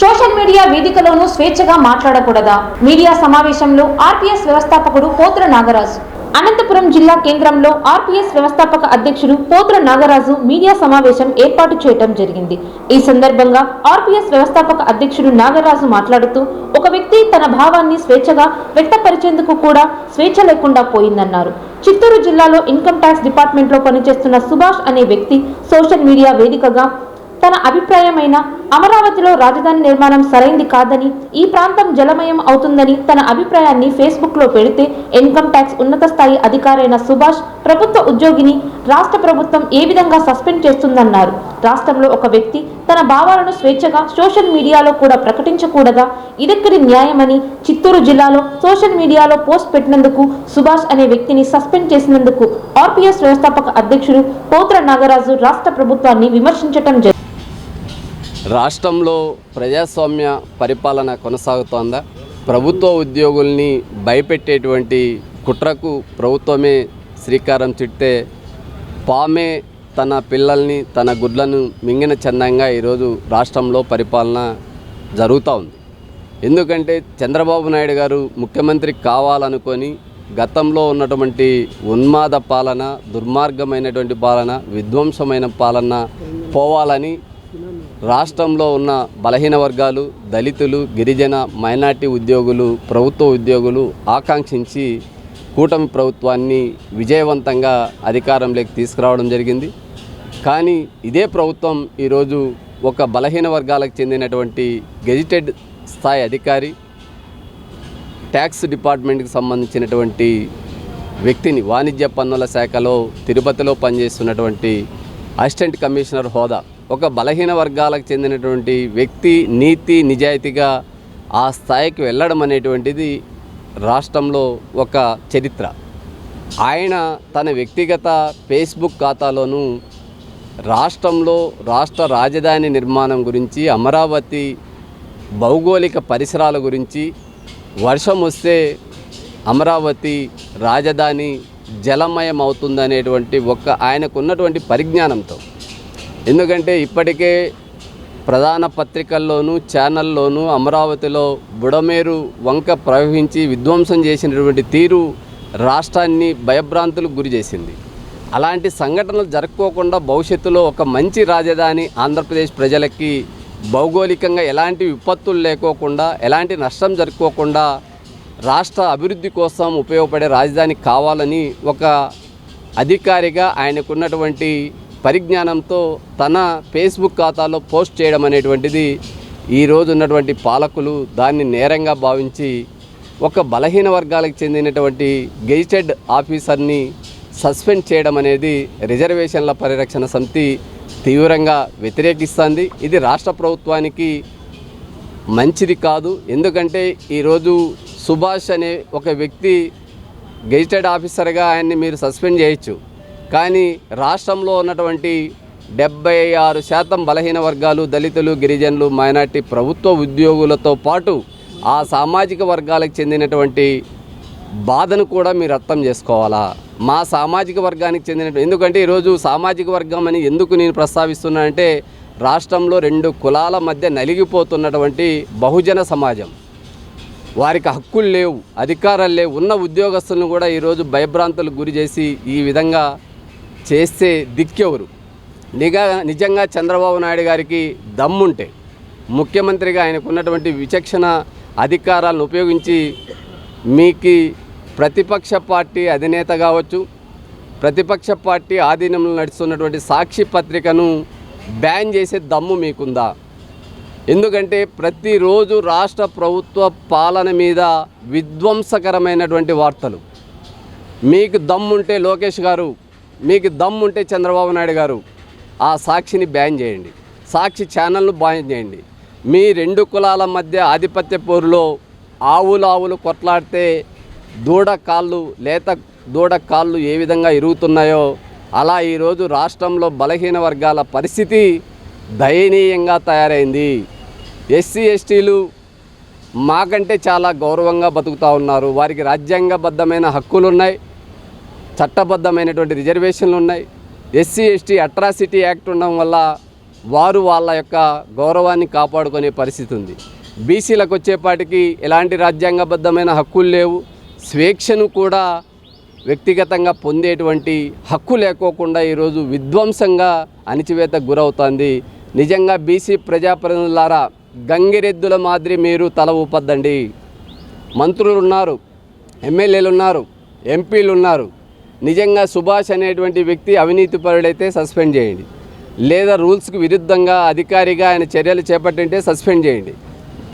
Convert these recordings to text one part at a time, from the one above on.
Social media వేదికలోనూ స్వేచ్ఛగా మాట్లాడకూడదా? Media సమావేశంలో RPS వ్యవస్థాపకుడు పోతుల నాగరాజు. అనంతపురం జిల్లా కేంద్రంలో ఆర్పీఎస్ వ్యవస్థాపక అధ్యక్షుడు పోతుల నాగరాజు మీడియా సమావేశం ఏర్పాటు చేయడం జరిగింది. ఈ సందర్భంగా ఆర్పీఎస్ వ్యవస్థాపక అధ్యక్షుడు నాగరాజు మాట్లాడుతూ, ఒక వ్యక్తి తన భావాన్ని స్వేచ్ఛగా వ్యక్తపరిచేందుకు కూడా స్వేచ్ఛ లేకుండా పోయిందన్నారు. చిత్తూరు జిల్లాలో ఇన్కమ్ ట్యాక్స్ డిపార్ట్మెంట్లో పనిచేస్తున్న సుభాష్ అనే వ్యక్తి సోషల్ మీడియా వేదికగా తన అభిప్రాయమైన అమరావతిలో రాజధాని నిర్మాణం సరైంది కాదని, ఈ ప్రాంతం జలమయం అవుతుందని తన అభిప్రాయాన్ని ఫేస్బుక్ లో పెడితే ఇన్కమ్ ట్యాక్స్ ఉన్నత స్థాయి అధికారైన సుభాష్ ప్రభుత్వ ఉద్యోగిని రాష్ట్ర ప్రభుత్వం ఏ విధంగా సస్పెండ్ చేస్తుందన్నారు. రాష్ట్రంలో ఒక వ్యక్తి తన భావాలను స్వేచ్ఛగా సోషల్ మీడియాలో కూడా ప్రకటించకూడదా? ఇదెక్కడి న్యాయమని చిత్తూరు జిల్లాలో సోషల్ మీడియాలో పోస్ట్ పెట్టినందుకు సుభాష్ అనే వ్యక్తిని సస్పెండ్ చేసినందుకు ఆర్పీఎస్ వ్యవస్థాపక అధ్యక్షుడు పోతుల నాగరాజు రాష్ట్ర ప్రభుత్వాన్ని విమర్శించడం జరిగింది. రాష్ట్రంలో ప్రజాస్వామ్య పరిపాలన కొనసాగుతోందా? ప్రభుత్వ ఉద్యోగుల్ని భయపెట్టేటువంటి కుట్రకు ప్రభుత్వమే శ్రీకారం చుట్టే పామే తన పిల్లల్ని తన గుడ్లను మింగిన చందంగా ఈరోజు రాష్ట్రంలో పరిపాలన జరుగుతూ ఉంది. ఎందుకంటే చంద్రబాబు నాయుడు గారు ముఖ్యమంత్రి కావాలనుకొని గతంలో ఉన్నటువంటి ఉన్మాద పాలన, దుర్మార్గమైనటువంటి పాలన, విధ్వంసమైన పాలన పోవాలని రాష్ట్రంలో ఉన్న బలహీన వర్గాలు, దళితులు, గిరిజన, మైనార్టీ ఉద్యోగులు, ప్రభుత్వ ఉద్యోగులు ఆకాంక్షించి కూటమి ప్రభుత్వాన్ని విజయవంతంగా అధికారంలోకి తీసుకురావడం జరిగింది. కానీ ఇదే ప్రభుత్వం ఈరోజు ఒక బలహీన వర్గాలకు చెందినటువంటి గెజిటెడ్ స్థాయి అధికారి, ట్యాక్స్ డిపార్ట్మెంట్కి సంబంధించినటువంటి వ్యక్తిని, వాణిజ్య పన్నుల శాఖలో తిరుపతిలో పనిచేస్తున్నటువంటి అసిస్టెంట్ కమిషనర్ హోదా ఒక బలహీన వర్గాలకు చెందినటువంటి వ్యక్తి నీతి నిజాయితీగా ఆ స్థాయికి వెళ్ళడం అనేటువంటిది రాష్ట్రంలో ఒక చరిత్ర. ఆయన తన వ్యక్తిగత ఫేస్బుక్ ఖాతాలోనూ రాష్ట్రంలో రాష్ట్ర రాజధాని నిర్మాణం గురించి, అమరావతి భౌగోళిక పరిసరాల గురించి, వర్షం వస్తే అమరావతి రాజధాని జలమయం అవుతుందనేటువంటి ఆయనకున్నటువంటి పరిజ్ఞానంతో, ఎందుకంటే ఇప్పటికే ప్రధాన పత్రికల్లోనూ ఛానల్లోనూ అమరావతిలో బుడమేరు వంక ప్రవహించి విధ్వంసం చేసినటువంటి తీరు రాష్ట్రాన్ని భయభ్రాంతులకు గురి చేసింది. అలాంటి సంఘటనలు జరుపుకోకుండా భవిష్యత్తులో ఒక మంచి రాజధాని ఆంధ్రప్రదేశ్ ప్రజలకి భౌగోళికంగా ఎలాంటి విపత్తులు లేకోకుండా, ఎలాంటి నష్టం జరుపుకోకుండా రాష్ట్ర అభివృద్ధి కోసం ఉపయోగపడే రాజధాని కావాలని ఒక అధికారిగా ఆయనకున్నటువంటి పరిజ్ఞానంతో తన ఫేస్బుక్ ఖాతాలో పోస్ట్ చేయడం అనేటువంటిది ఈరోజు ఉన్నటువంటి పాలకులు దాన్ని నేరంగా భావించి ఒక బలహీన వర్గాలకు చెందినటువంటి గెజిటెడ్ ఆఫీసర్ని సస్పెండ్ చేయడం అనేది రిజర్వేషన్ల పరిరక్షణ సమితి తీవ్రంగా వ్యతిరేకిస్తుంది. ఇది రాష్ట్ర ప్రభుత్వానికి మంచిది కాదు. ఎందుకంటే ఈరోజు సుభాష్ అనే ఒక వ్యక్తి గెజిటెడ్ ఆఫీసర్గా ఆయన్ని మీరు సస్పెండ్ చేయొచ్చు, కానీ రాష్ట్రంలో ఉన్నటువంటి 76% బలహీన వర్గాలు, దళితులు, గిరిజనులు, మైనార్టీ ప్రభుత్వ ఉద్యోగులతో పాటు ఆ సామాజిక వర్గాలకు చెందినటువంటి బాధను కూడా మీరు అర్థం చేసుకోవాలా? మా సామాజిక వర్గానికి చెందిన, ఎందుకంటే ఈరోజు సామాజిక వర్గం అని ఎందుకు నేను ప్రస్తావిస్తున్నానంటే రాష్ట్రంలో 2 కులాల మధ్య నలిగిపోతున్నటువంటి బహుజన సమాజం, వారికి హక్కులు లేవు, అధికారాలు లేవు, ఉన్న ఉద్యోగస్తులను కూడా ఈరోజు భయభ్రాంతులకు గురి చేసి ఈ విధంగా చేస్తే దిక్కెవరు? నిజంగా చంద్రబాబు నాయుడు గారికి దమ్ముంటే, ముఖ్యమంత్రిగా ఆయనకున్నటువంటి విచక్షణ అధికారాలను ఉపయోగించి మీకు ప్రతిపక్ష పార్టీ అధినేత కావచ్చు, ప్రతిపక్ష పార్టీ ఆధీనంలో నడుస్తున్నటువంటి సాక్షి పత్రికను బ్యాన్ చేసే దమ్ము మీకుందా? ఎందుకంటే ప్రతిరోజు రాష్ట్ర ప్రభుత్వ పాలన మీద విధ్వంసకరమైనటువంటి వార్తలు. మీకు దమ్ముంటే లోకేష్ గారు, మీకు దమ్ముంటే చంద్రబాబు నాయుడు గారు ఆ సాక్షిని బ్యాన్ చేయండి, సాక్షి ఛానల్ను బ్యాన్ చేయండి. మీ 2 కులాల మధ్య ఆధిపత్య పోరులో ఆవులు కొట్లాడితే లేత దూడ కాళ్ళు ఏ విధంగా ఇరుగుతున్నాయో అలా ఈరోజు రాష్ట్రంలో బలహీన వర్గాల పరిస్థితి దయనీయంగా తయారైంది. ఎస్సీ ఎస్టీలు మాకంటే చాలా గౌరవంగా బతుకుతూ ఉన్నారు. వారికి రాజ్యాంగబద్ధమైన హక్కులు ఉన్నాయి, చట్టబద్ధమైనటువంటి రిజర్వేషన్లు ఉన్నాయి. ఎస్సీ ఎస్టీ అట్రాసిటీ యాక్ట్ ఉండడం వల్ల వారు వాళ్ళ యొక్క గౌరవాన్ని కాపాడుకునే పరిస్థితి ఉంది. బీసీలకు వచ్చేపాటికి ఎలాంటి రాజ్యాంగబద్ధమైన హక్కులు లేవు. స్వేచ్ఛను కూడా వ్యక్తిగతంగా పొందేటువంటి హక్కు లేకోకుండా ఈరోజు విధ్వంసంగా అణిచివేతకు గురవుతుంది. నిజంగా బీసీ ప్రజాప్రతినిధులారా, గంగిరెద్దుల మాదిరి మీరు తల ఊపద్దండి. మంత్రులు ఉన్నారు, ఎమ్మెల్యేలు ఉన్నారు, ఎంపీలు ఉన్నారు. నిజంగా సుభాష్ అనేటువంటి వ్యక్తి అవినీతిపరుడైతే సస్పెండ్ చేయండి, లేదా రూల్స్కి విరుద్ధంగా అధికారిగా ఆయన చర్యలు చేపట్టింటే సస్పెండ్ చేయండి.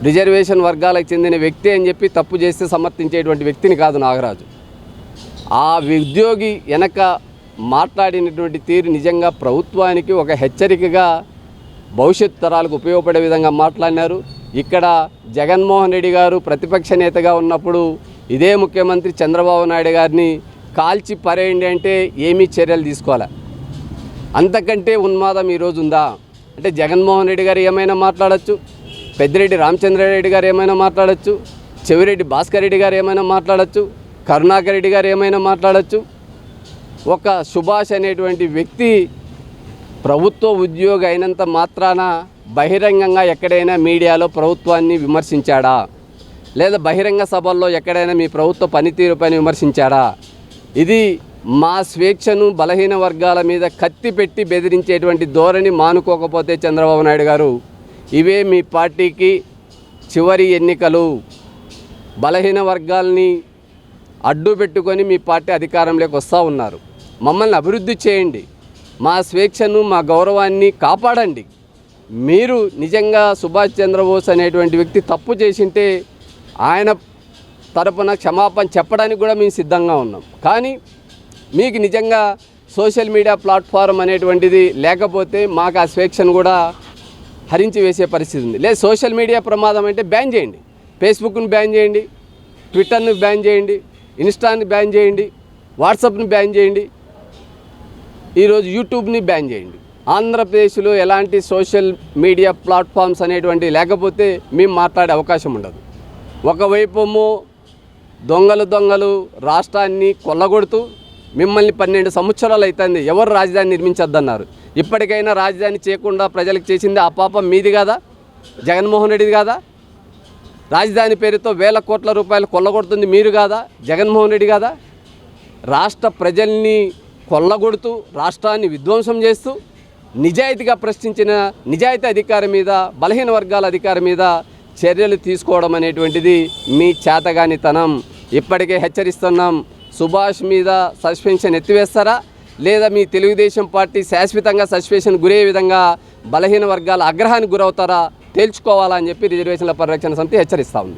రిజర్వేషన్ వర్గాలకు చెందిన వ్యక్తి అని చెప్పి తప్పు చేస్తే సమర్థించేటువంటి వ్యక్తిని కాదు నాగరాజు. ఆ ఉద్యోగి వెనక మాట్లాడినటువంటి తీరు నిజంగా ప్రభుత్వానికి ఒక హెచ్చరికగా భవిష్యత్ తరాలకు ఉపయోగపడే విధంగా మాట్లాడినారు. ఇక్కడ జగన్మోహన్ రెడ్డి గారు ప్రతిపక్ష నేతగా ఉన్నప్పుడు ఇదే ముఖ్యమంత్రి చంద్రబాబు నాయుడు గారిని కాల్చి పరేయండి అంటే ఏమీ చర్యలు తీసుకోవాలి. అంతకంటే ఉన్మాదం ఈరోజు ఉందా? అంటే జగన్మోహన్ రెడ్డి గారు ఏమైనా మాట్లాడచ్చు, పెద్దిరెడ్డి రామచంద్రారెడ్డి గారు ఏమైనా మాట్లాడచ్చు, చెవిరెడ్డి భాస్కర్ రెడ్డి గారు ఏమైనా మాట్లాడచ్చు, కరుణాకర్ రెడ్డి గారు ఏమైనా మాట్లాడచ్చు. ఒక సుభాష్ అనేటువంటి వ్యక్తి ప్రభుత్వ ఉద్యోగి అయినంత మాత్రాన బహిరంగంగా ఎక్కడైనా మీడియాలో ప్రభుత్వాన్ని విమర్శించాడా, లేదా బహిరంగ సభల్లో ఎక్కడైనా మీ ప్రభుత్వ పనితీరుపైన విమర్శించాడా? ఇది మా స్వేచ్ఛను బలహీన వర్గాల మీద కత్తి పెట్టి బెదిరించేటువంటి ధోరణి మానుకోకపోతే చంద్రబాబు నాయుడు గారు, ఇవే మీ పార్టీకి చివరి ఎన్నికలు. బలహీన వర్గాల్ని అడ్డు పెట్టుకొని మీ పార్టీ అధికారంలోకి వస్తూ ఉన్నారు. మమ్మల్ని అభివృద్ధి చేయండి, మా స్వేచ్ఛను మా గౌరవాన్ని కాపాడండి. మీరు నిజంగా సుభాష్ చంద్రబోస్ అనేటువంటి వ్యక్తి తప్పు చేసింటే ఆయన తరపున క్షమాపణ చెప్పడానికి కూడా మేము సిద్ధంగా ఉన్నాం. కానీ మీకు నిజంగా సోషల్ మీడియా ప్లాట్ఫారం అనేటువంటిది లేకపోతే మాకు ఆ స్వేచ్ఛను కూడా హరించి వేసే పరిస్థితి ఉంది. లేదు సోషల్ మీడియా ప్రమాదం అంటే బ్యాన్ చేయండి, ఫేస్బుక్ను బ్యాన్ చేయండి, ట్విట్టర్ను బ్యాన్ చేయండి, ఇన్స్టాని బ్యాన్ చేయండి, వాట్సాప్ని బ్యాన్ చేయండి, ఈరోజు యూట్యూబ్ని బ్యాన్ చేయండి. ఆంధ్రప్రదేశ్లో ఎలాంటి సోషల్ మీడియా ప్లాట్ఫామ్స్ అనేటువంటి లేకపోతే మేము మాట్లాడే అవకాశం ఉండదు. ఒకవైపు దొంగలు రాష్ట్రాన్ని కొల్లగొడుతూ మిమ్మల్ని 12 సంవత్సరాలు అవుతుంది ఎవరు రాజధాని నిర్మించొద్దన్నారు. ఇప్పటికైనా రాజధాని చేయకుండా ప్రజలకు చేసింది ఆ పాపం మీది కాదా, జగన్మోహన్ రెడ్డిది కాదా? రాజధాని పేరుతో వేల కోట్ల రూపాయలు కొల్లగొడుతుంది మీరు కాదా, జగన్మోహన్ రెడ్డి కాదా? రాష్ట్ర ప్రజల్ని కొల్లగొడుతూ రాష్ట్రాన్ని విధ్వంసం చేస్తూ నిజాయితీగా ప్రశ్నించిన నిజాయితీ అధికారి మీద, బలహీన వర్గాల అధికారి మీద చర్యలు తీసుకోవడం అనేటువంటిది మీ చేతగానితనం. ఇప్పటికే హెచ్చరిస్తున్నాం, సుభాష్ మీద సస్పెన్షన్ ఎత్తివేస్తారా, లేదా మీ తెలుగుదేశం పార్టీ శాశ్వతంగా సస్పెన్షన్ గురయ్యే విధంగా బలహీన వర్గాల ఆగ్రహానికి గురవుతారా తేల్చుకోవాలని చెప్పి రిజర్వేషన్ల పరిరక్షణ సమితి హెచ్చరిస్తూ ఉంది.